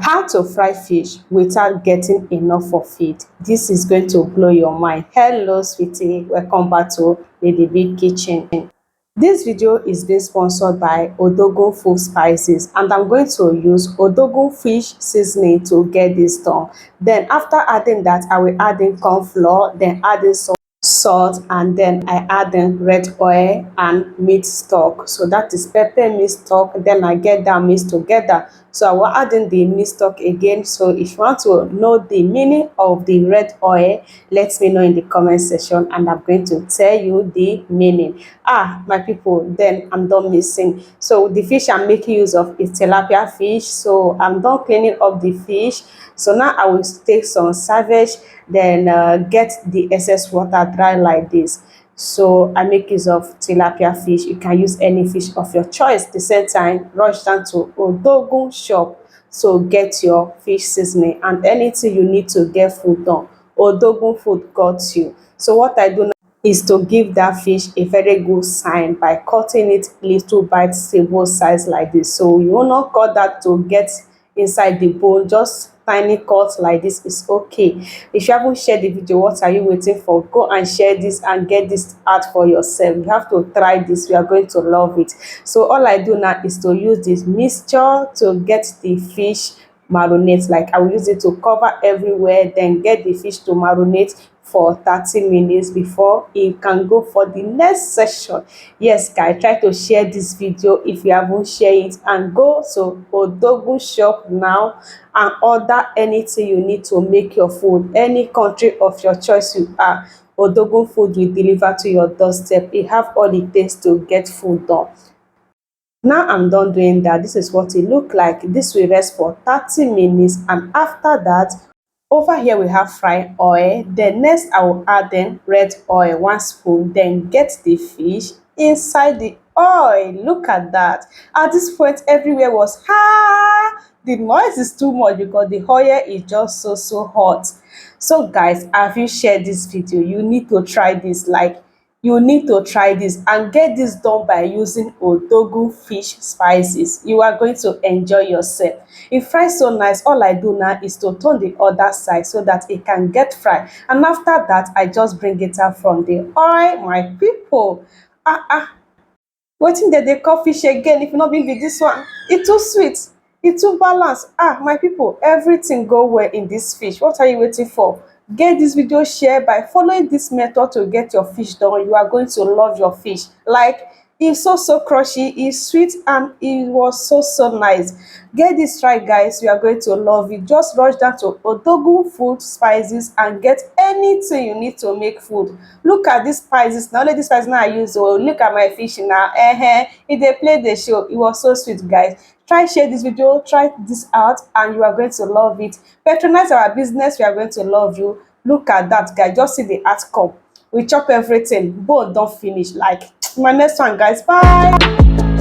How to fry fish without getting enough of it. This is going to blow your mind. Hello sweetie, welcome back to Lady Big Kitchen. This video is being sponsored by Odogwu Food Spices, and I'm going to use Odogwu fish seasoning to get this done. Then after adding that, I will add in corn flour, then add in salt, and then I add in red oil and meat stock. So that is pepper meat stock. Then I get that mixed together. So I will add in the meat stock again. So if you want to know the meaning of the red oil, let me know in the comment section, and I'm going to tell you the meaning. My people, then I'm done mixing. So the fish I'm making use of is tilapia fish. So I'm done cleaning up the fish. So now I will take some savage, then get the excess water dry like this. So I make use of tilapia fish. You can use any fish of your choice. The same time, rush down to Odogwu shop, so get your fish seasoning and anything you need to get food done. Odogwu food got you. So what I do now is to give that fish a very good sign by cutting it little bites, table size like this. So you will not cut that to get inside the bowl, just tiny cut like this is okay. If you haven't shared the video, what are you waiting for? Go and share this and get this out for yourself. You have to try this, you are going to love it. So all I do now is to use this mixture to get the fish marinate. Like I will use it to cover everywhere, then get the fish to marinate for 30 minutes before it can go for the next session. Yes guys, try to share this video if you haven't shared it, and go to Odogwu shop now and order anything you need to make your food. Any country of your choice you are, Odogwu food will deliver to your doorstep. It have all it takes to get food done. Now I'm done doing that. This is what it look like. This will rest for 30 minutes, and after that, over here we have fried oil. Then next I will add in red oil, 1 spoon, then get the fish inside the oil. Look at that. At this point everywhere was the noise is too much because the oil is just so hot. So guys, have you shared this video? You need to try this. Like, you need to try this and get this done by using Odogwu fish spices. You are going to enjoy yourself. It fries so nice. All I do now is to turn the other side so that it can get fried, and after that I just bring it out from the oil. My people, wetin dem dey call fish again if e no be this one? E too sweet, e too balance. My people, everything go well in this fish. What are you waiting for? Get this video share by following this method to get your fish done. You are going to love your fish. Like, it's so crunchy, it's sweet, and it was so nice. Get this right guys, you are going to love it. Just rush down to Odogwu Food Spices and get anything you need to make food. Look at these spices. Now only this spice now I use. Oh, look at my fish now. If they play the show, it was so sweet guys. Try share this video, try this out, and you are going to love it. Patronize our business, we are going to love you. Look at that guy, just see the outcome. We chop everything, both don't finish. Like, my next one guys, bye.